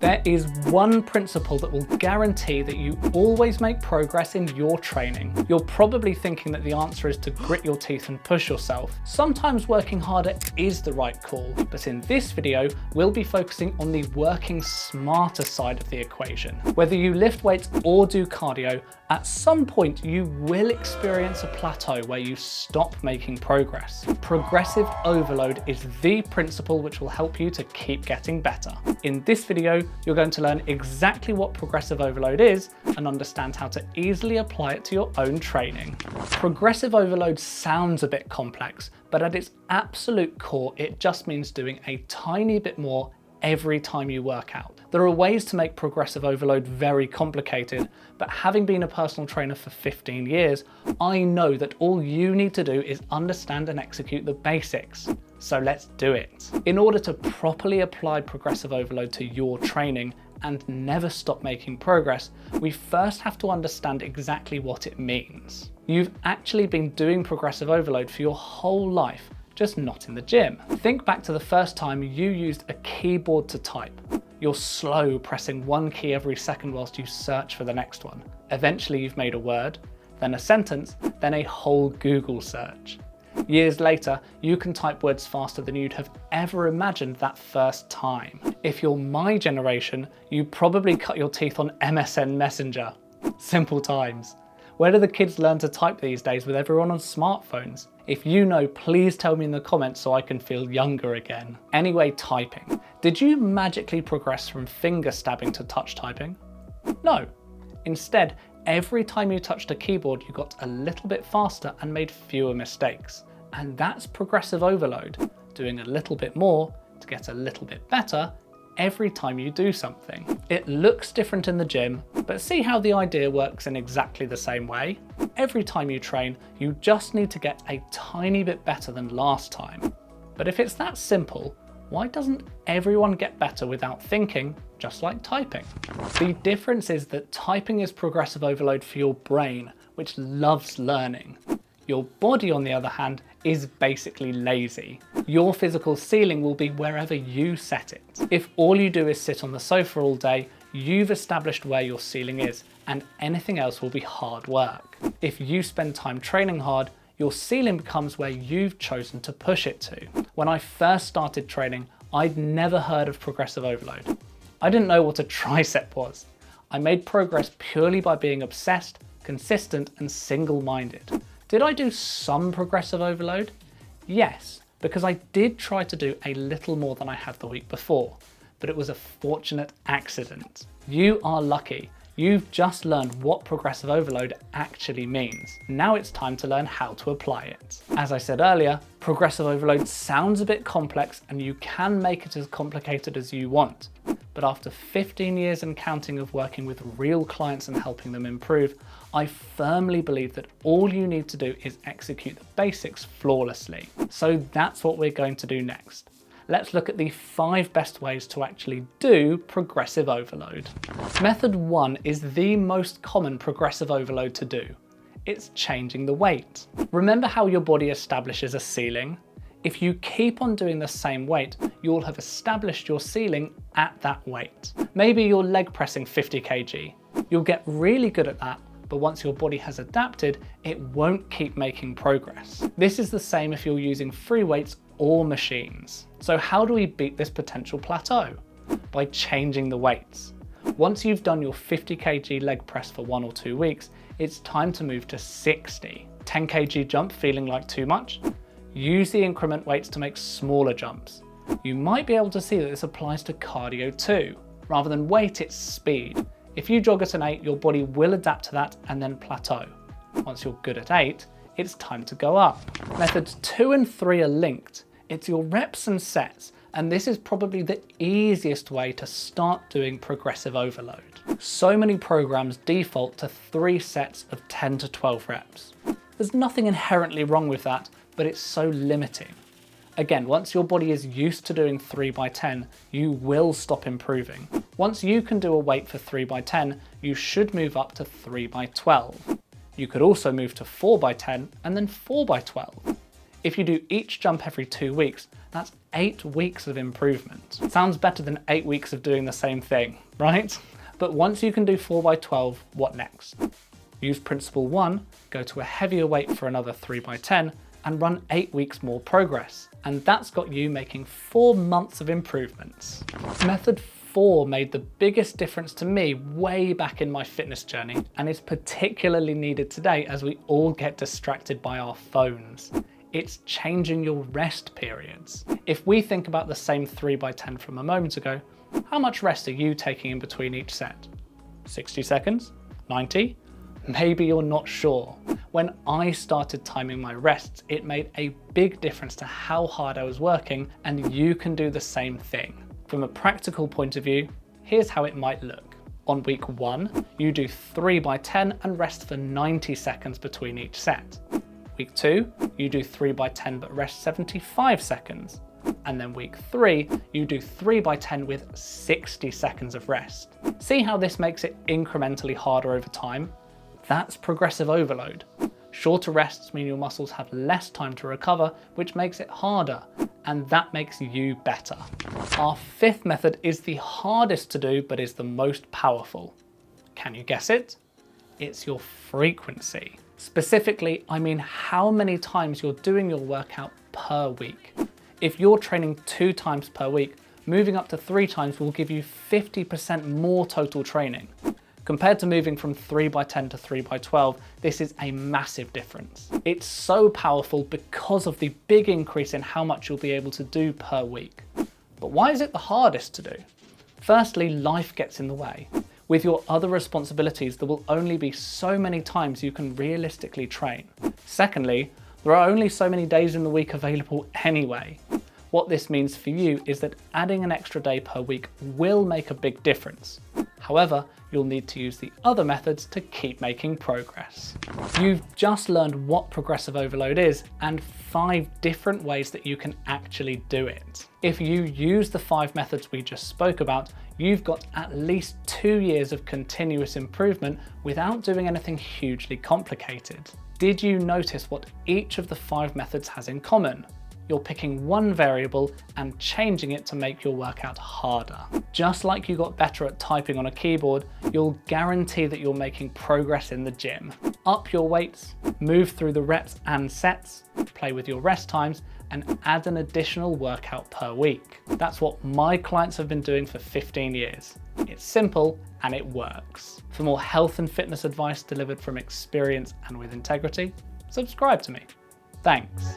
There is one principle that will guarantee that you always make progress in your training. You're probably thinking that the answer is to grit your teeth and push yourself. Sometimes working harder is the right call, but in this video, we'll be focusing on the working smarter side of the equation. Whether you lift weights or do cardio, at some point you will experience a plateau where you stop making progress. Progressive overload is the principle which will help you to keep getting better. In this video, you're going to learn exactly what progressive overload is and understand how to easily apply it to your own training. Progressive overload sounds a bit complex, but at its absolute core, it just means doing a tiny bit more every time you work out. There are ways to make progressive overload very complicated, but having been a personal trainer for 15 years, I know that all you need to do is understand and execute the basics. So let's do it. In order to properly apply progressive overload to your training and never stop making progress, we first have to understand exactly what it means. You've actually been doing progressive overload for your whole life, just not in the gym. Think back to the first time you used a keyboard to type. You're slow, pressing one key every second whilst you search for the next one. Eventually you've made a word, then a sentence, then a whole Google search. Years later, you can type words faster than you'd have ever imagined that first time. If you're my generation, you probably cut your teeth on MSN Messenger. Simple times. Where do the kids learn to type these days with everyone on smartphones? If you know, please tell me in the comments so I can feel younger again. Anyway, typing. Did you magically progress from finger stabbing to touch typing? No. Instead, every time you touched a keyboard, you got a little bit faster and made fewer mistakes. And that's progressive overload, doing a little bit more to get a little bit better every time you do something. It looks different in the gym, but see how the idea works in exactly the same way? Every time you train, you just need to get a tiny bit better than last time. But if it's that simple, why doesn't everyone get better without thinking, just like typing? The difference is that typing is progressive overload for your brain, which loves learning. Your body, on the other hand, is basically lazy. Your physical ceiling will be wherever you set it. If all you do is sit on the sofa all day, you've established where your ceiling is, and anything else will be hard work. If you spend time training hard, your ceiling becomes where you've chosen to push it to. When I first started training, I'd never heard of progressive overload. I didn't know what a tricep was. I made progress purely by being obsessed, consistent, and single-minded. Did I do some progressive overload? Yes, because I did try to do a little more than I had the week before, but it was a fortunate accident. You are lucky. You've just learned what progressive overload actually means. Now it's time to learn how to apply it. As I said earlier, progressive overload sounds a bit complex and you can make it as complicated as you want. But after 15 years and counting of working with real clients and helping them improve, I firmly believe that all you need to do is execute the basics flawlessly. So that's what we're going to do next. Let's look at the 5 best ways to actually do progressive overload. Method 1 is the most common progressive overload to do. It's changing the weight. Remember how your body establishes a ceiling? If you keep on doing the same weight, you'll have established your ceiling at that weight. Maybe you're leg pressing 50 kg. You'll get really good at that, but once your body has adapted, it won't keep making progress. This is the same if you're using free weights or machines. So how do we beat this potential plateau? By changing the weights. Once you've done your 50 kg leg press for 1 or 2 weeks, it's time to move to 60. 10 kg jump feeling like too much? Use the increment weights to make smaller jumps. You might be able to see that this applies to cardio too. Rather than weight, it's speed. If you jog at an 8, your body will adapt to that and then plateau. Once you're good at 8, it's time to go up. Methods 2 and 3 are linked. It's your reps and sets, and this is probably the easiest way to start doing progressive overload. So many programs default to 3 sets of 10 to 12 reps. There's nothing inherently wrong with that, but it's so limiting. Again, once your body is used to doing 3 by 10, you will stop improving. Once you can do a weight for 3 by 10, you should move up to 3 by 12. You could also move to 4 by 10 and then 4 by 12. If you do each jump every 2 weeks, that's 8 weeks of improvement. Sounds better than 8 weeks of doing the same thing, right? But once you can do 4x12, what next? Use principle 1, go to a heavier weight for another 3x10, and run 8 weeks more progress. And that's got you making 4 months of improvements. Method 4 made the biggest difference to me way back in my fitness journey, and is particularly needed today as we all get distracted by our phones. It's changing your rest periods. If we think about the same 3x10 from a moment ago, how much rest are you taking in between each set? 60 seconds? 90? Maybe you're not sure. When I started timing my rests, it made a big difference to how hard I was working, and you can do the same thing. From a practical point of view, here's how it might look. On week 1, you do 3x10 and rest for 90 seconds between each set. Week 2, you do 3x10 but rest 75 seconds. And then week 3, you do 3x10 with 60 seconds of rest. See how this makes it incrementally harder over time? That's progressive overload. Shorter rests mean your muscles have less time to recover, which makes it harder, and that makes you better. Our 5th method is the hardest to do, but is the most powerful. Can you guess it? It's your frequency. Specifically, I mean how many times you're doing your workout per week. If you're training 2 times per week, moving up to 3 times will give you 50% more total training. Compared to moving from 3x10 to 3x12, this is a massive difference. It's so powerful because of the big increase in how much you'll be able to do per week. But why is it the hardest to do? Firstly, life gets in the way. With your other responsibilities, there will only be so many times you can realistically train. Secondly, there are only so many days in the week available anyway. What this means for you is that adding an extra day per week will make a big difference. However, you'll need to use the other methods to keep making progress. You've just learned what progressive overload is and 5 different ways that you can actually do it. If you use the 5 methods we just spoke about, you've got at least 2 years of continuous improvement without doing anything hugely complicated. Did you notice what each of the 5 methods has in common? You're picking one variable and changing it to make your workout harder. Just like you got better at typing on a keyboard, you'll guarantee that you're making progress in the gym. Up your weights, move through the reps and sets, play with your rest times, and add an additional workout per week. That's what my clients have been doing for 15 years. It's simple and it works. For more health and fitness advice delivered from experience and with integrity, subscribe to me. Thanks.